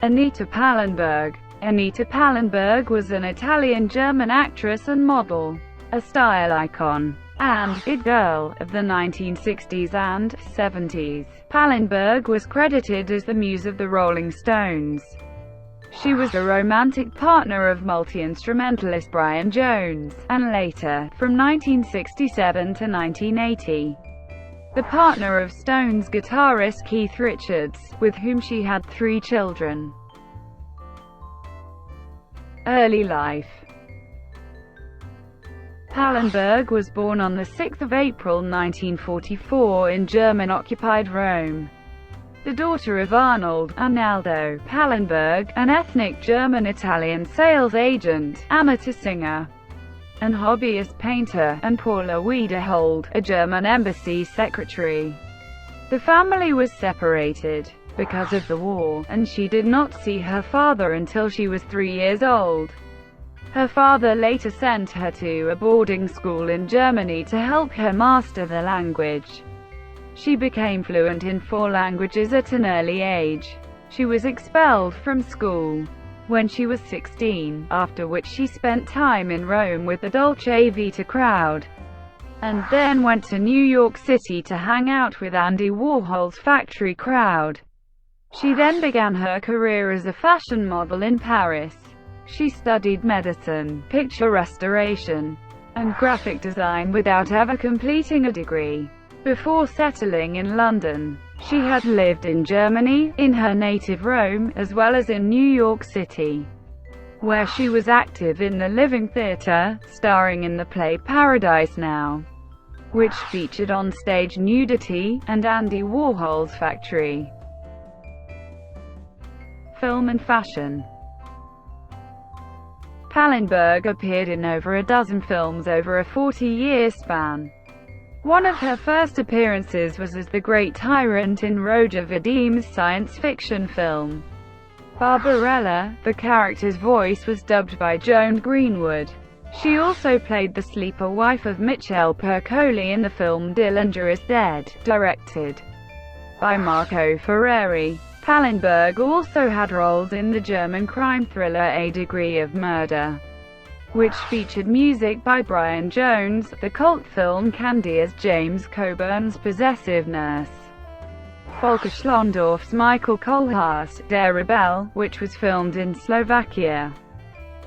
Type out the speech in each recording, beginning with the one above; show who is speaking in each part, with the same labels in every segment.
Speaker 1: Anita Pallenberg. Anita Pallenberg was an Italian-German actress and model, a style icon, and it girl of the 1960s and 70s. Pallenberg was credited as the muse of the Rolling Stones. She was the romantic partner of multi-instrumentalist Brian Jones, and later, from 1967 to 1980, the partner of Stones guitarist Keith Richards, with whom she had 3 children. Early life. Pallenberg was born on 6 April 1944 in German-occupied Rome, the daughter of Arnold and Aldo Pallenberg, an ethnic German-Italian sales agent, amateur singer, and hobbyist painter, and Paula Wiederhold, a German embassy secretary. The family was separated because of the war, and she did not see her father until she was 3 years old. Her father later sent her to a boarding school in Germany to help her master the language. She became fluent in 4 languages at an early age. She was expelled from school when she was 16, after which she spent time in Rome with the Dolce Vita crowd, and then went to New York City to hang out with Andy Warhol's factory crowd. She then began her career as a fashion model in Paris. She studied medicine, picture restoration, and graphic design without ever completing a degree. Before settling in London, she had lived in Germany, in her native Rome, as well as in New York City, where she was active in the Living Theatre, starring in the play Paradise Now, which featured on-stage nudity, and Andy Warhol's factory. Film and fashion. Pallenberg appeared in over a dozen films over a 40-year span. One of her first appearances was as the Great Tyrant in Roger Vadim's science fiction film Barbarella. The character's voice was dubbed by Joan Greenwood. She also played the sleeper wife of Michel Percoli in the film Dillinger is Dead, directed by Marco Ferreri. Pallenberg also had roles in the German crime thriller A Degree of Murder, which featured music by Brian Jones, the cult film Candy as James Coburn's possessive nurse, Volker Schlondorff's Michael Kohlhaas, Der Rebell, which was filmed in Slovakia,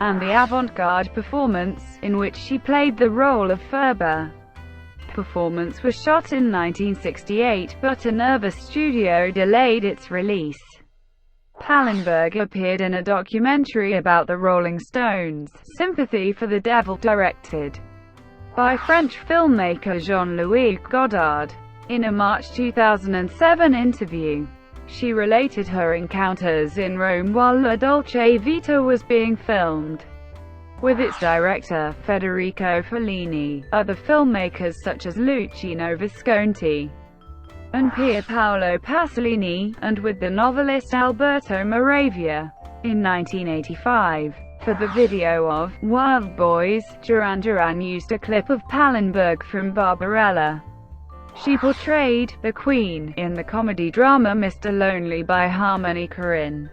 Speaker 1: and the avant-garde performance, in which she played the role of Ferber. Performance was shot in 1968, but a nervous studio delayed its release. Pallenberg appeared in a documentary about the Rolling Stones, Sympathy for the Devil, directed by French filmmaker Jean-Louis Godard. In a March 2007 interview, she related her encounters in Rome while La Dolce Vita was being filmed with its director, Federico Fellini, other filmmakers such as Luchino Visconti and Pier Paolo Pasolini, and with the novelist Alberto Moravia. In 1985, for the video of Wild Boys, Duran Duran used a clip of Pallenberg from Barbarella. She portrayed the Queen in the comedy-drama Mr. Lonely by Harmony Korine,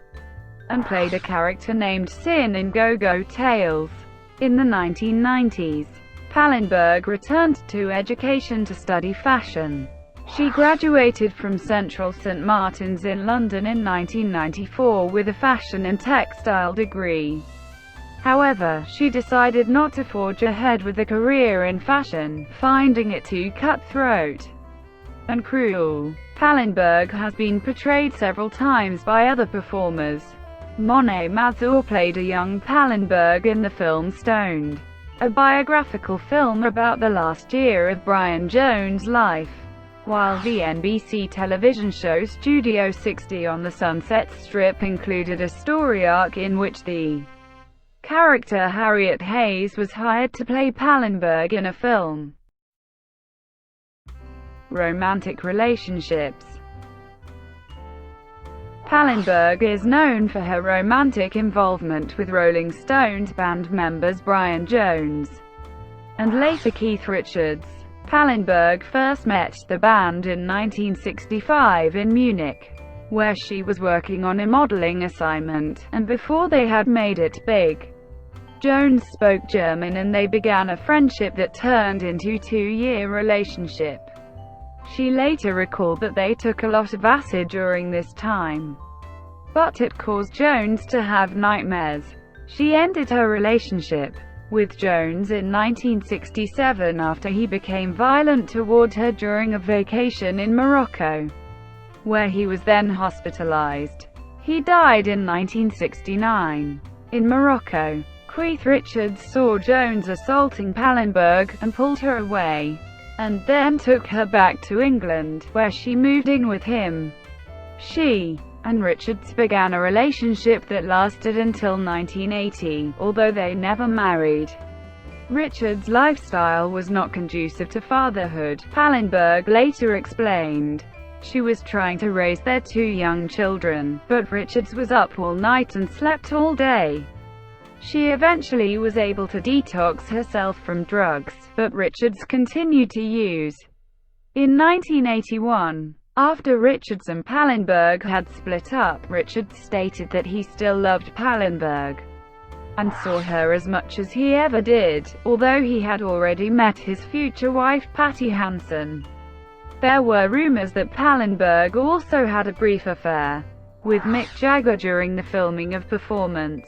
Speaker 1: and played a character named Sin in Go-Go Tales. In the 1990s, Pallenberg returned to education to study fashion. She graduated from Central St Martin's in London in 1994 with a fashion and textile degree. However, she decided not to forge ahead with a career in fashion, finding it too cutthroat and cruel. Pallenberg has been portrayed several times by other performers. Monet Mazur played a young Pallenberg in the film Stoned, a biographical film about the last year of Brian Jones' life, while the NBC television show Studio 60 on the Sunset Strip included a story arc in which the character Harriet Hayes was hired to play Pallenberg in a film. Romantic relationships. Pallenberg is known for her romantic involvement with Rolling Stones band members Brian Jones and later Keith Richards. Pallenberg first met the band in 1965 in Munich, where she was working on a modeling assignment, and before they had made it big, Jones spoke German and they began a friendship that turned into a 2-year relationship. She later recalled that they took a lot of acid during this time, but it caused Jones to have nightmares. She ended her relationship with Jones in 1967 after he became violent toward her during a vacation in Morocco, where he was then hospitalized. He died in 1969. In Morocco, Keith Richards saw Jones assaulting Pallenberg, and pulled her away, and then took her back to England, where she moved in with him. She and Richards began a relationship that lasted until 1980, although they never married. Richards' lifestyle was not conducive to fatherhood, Pallenberg later explained. She was trying to raise their 2 young children, but Richards was up all night and slept all day. She eventually was able to detox herself from drugs, but Richards continued to use. In 1981, after Richards and Pallenberg had split up, Richards stated that he still loved Pallenberg and saw her as much as he ever did, although he had already met his future wife Patty Hansen. There were rumors that Pallenberg also had a brief affair with Mick Jagger during the filming of Performance,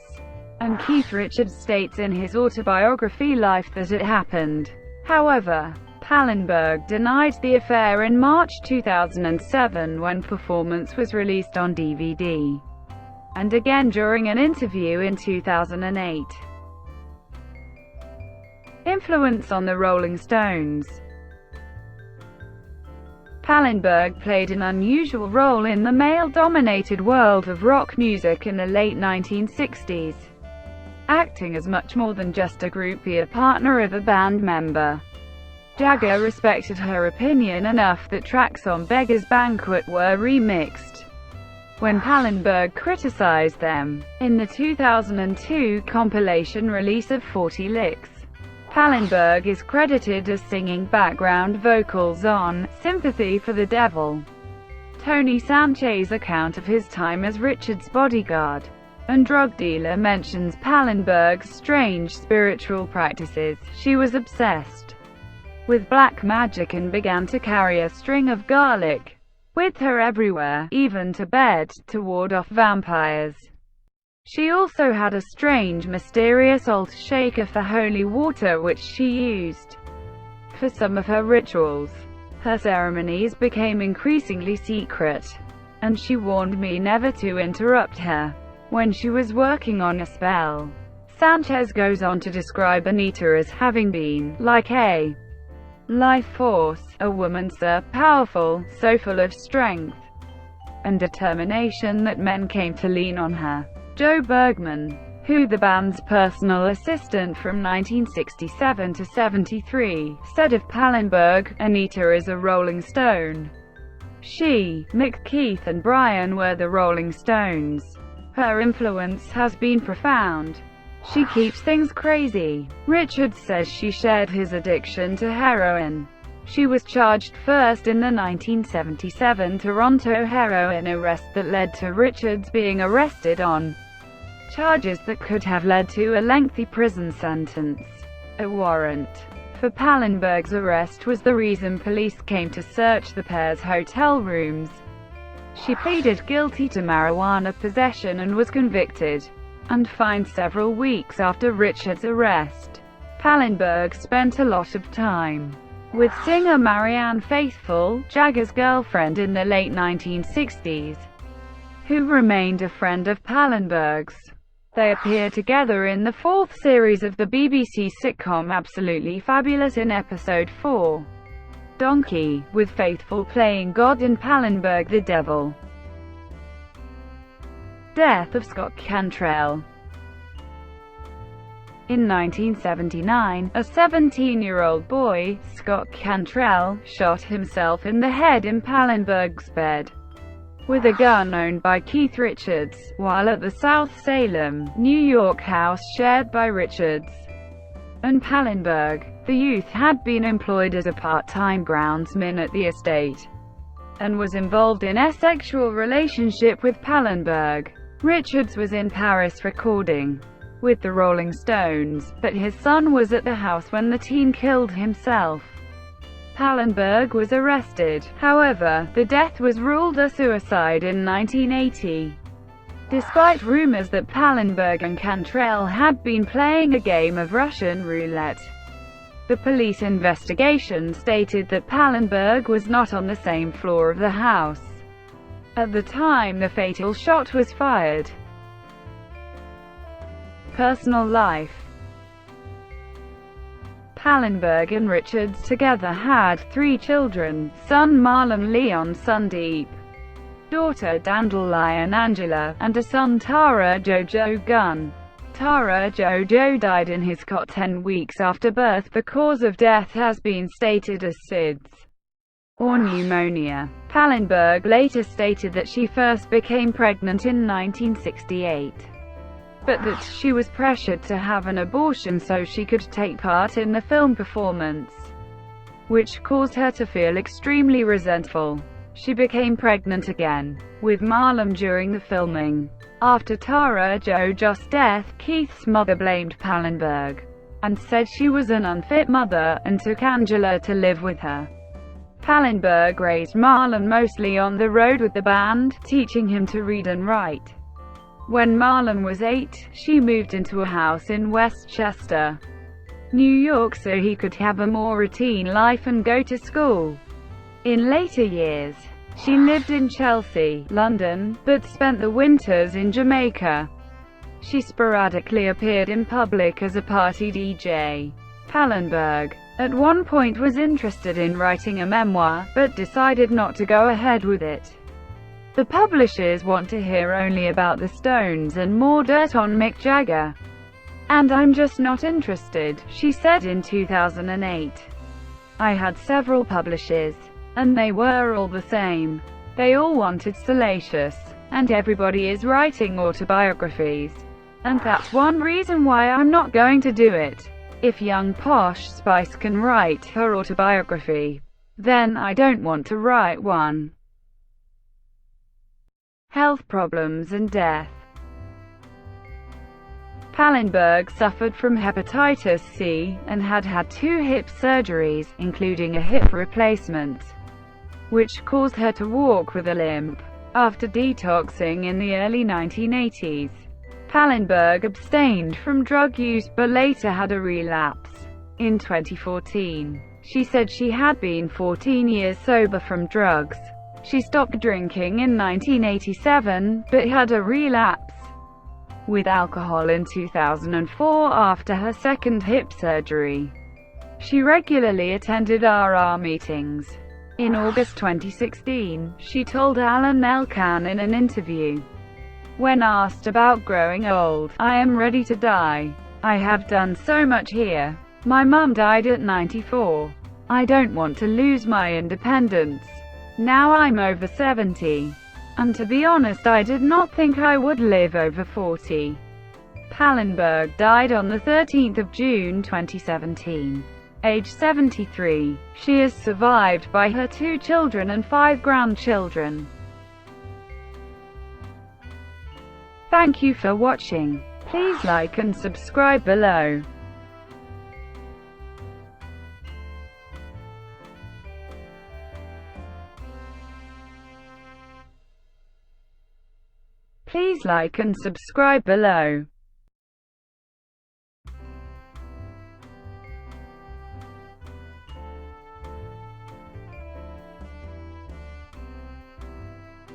Speaker 1: and Keith Richards states in his autobiography Life that it happened. However, Pallenberg denied the affair in March 2007 when Performance was released on DVD, and again during an interview in 2008. Influence on the Rolling Stones. Pallenberg played an unusual role in the male-dominated world of rock music in the late 1960s, acting as much more than just a groupie, a partner of a band member. Jagger respected her opinion enough that tracks on Beggar's Banquet were remixed when Pallenberg criticized them. In the 2002 compilation release of 40 Licks, Pallenberg is credited as singing background vocals on "Sympathy for the Devil." Tony Sanchez's account of his time as Richard's bodyguard and drug dealer mentions Pallenberg's strange spiritual practices. She was obsessed with black magic and began to carry a string of garlic with her everywhere, even to bed, to ward off vampires. She also had a strange, mysterious altar shaker for holy water which she used for some of her rituals. Her ceremonies became increasingly secret, and she warned me never to interrupt her when she was working on a spell. Sanchez goes on to describe Anita as having been like a life force, a woman so powerful, so full of strength and determination that men came to lean on her. Joe Bergman, who the band's personal assistant from 1967 to 73, said of Pallenberg, "Anita is a Rolling Stone. She, Mick, Keith and Brian were the Rolling Stones. Her influence has been profound. She keeps things crazy." Richards says she shared his addiction to heroin. She was charged first in the 1977 Toronto heroin arrest that led to Richards being arrested on charges that could have led to a lengthy prison sentence. A warrant for Pallenberg's arrest was the reason police came to search the pair's hotel rooms. She pleaded guilty to marijuana possession and was convicted and fined several weeks after Richards' arrest. Pallenberg spent a lot of time with singer Marianne Faithfull, Jagger's girlfriend in the late 1960s, who remained a friend of Pallenberg's. They appear together in the 4th series of the BBC sitcom Absolutely Fabulous in episode 4, Donkey, with Faithfull playing God and Pallenberg the devil. Death of Scott Cantrell. In 1979, a 17-year-old boy, Scott Cantrell, shot himself in the head in Pallenberg's bed with a gun owned by Keith Richards, while at the South Salem, New York house shared by Richards and Pallenberg. The youth had been employed as a part-time groundsman at the estate. and was involved in a sexual relationship with Pallenberg. Richards was in Paris recording with the Rolling Stones, but his son was at the house when the teen killed himself. Pallenberg was arrested. However, the death was ruled a suicide in 1980. Despite rumors that Pallenberg and Cantrell had been playing a game of Russian roulette, the police investigation stated that Pallenberg was not on the same floor of the house at the time the fatal shot was fired. Personal life. Pallenberg and Richards together had 3 children: son Marlon Leon Sundeep, daughter Dandelion Angela, and a son Tara Jojo Gunn. Tara Jojo died in his cot 10 weeks after birth. The cause of death has been stated as SIDS or pneumonia. Pallenberg later stated that she first became pregnant in 1968, but that she was pressured to have an abortion so she could take part in the film performance, which caused her to feel extremely resentful. She became pregnant again with Marlon during the filming. After Tara Jojo's death, Keith's mother blamed Pallenberg and said she was an unfit mother, and took Angela to live with her. Pallenberg raised Marlon mostly on the road with the band, teaching him to read and write. When Marlon was 8, she moved into a house in Westchester, New York, so he could have a more routine life and go to school. In later years, she lived in Chelsea, London, but spent the winters in Jamaica. She sporadically appeared in public as a party DJ. Pallenberg, at one point, was interested in writing a memoir, but decided not to go ahead with it. The publishers want to hear only about the Stones and more dirt on Mick Jagger. And I'm just not interested, she said in 2008. I had several publishers, and they were all the same. They all wanted salacious, and everybody is writing autobiographies. And that's one reason why I'm not going to do it. If young Posh Spice can write her autobiography, then I don't want to write one. Health problems and death. Pallenberg suffered from hepatitis C, and had had 2 hip surgeries, including a hip replacement, which caused her to walk with a limp. After detoxing in the early 1980s, Pallenberg abstained from drug use, but later had a relapse. In 2014, she said she had been 14 years sober from drugs. She stopped drinking in 1987, but had a relapse with alcohol in 2004 after her second hip surgery. She regularly attended RR meetings. In August 2016, she told Alan Elkan in an interview, when asked about growing old, "I am ready to die. I have done so much here. My mum died at 94. I don't want to lose my independence. Now I'm over 70. And to be honest, I did not think I would live over 40. Pallenberg died on the 13th of June 2017. Age 73. She is survived by her 2 children and 5 grandchildren. Thank you for watching. Please like and subscribe below. Please like and subscribe below.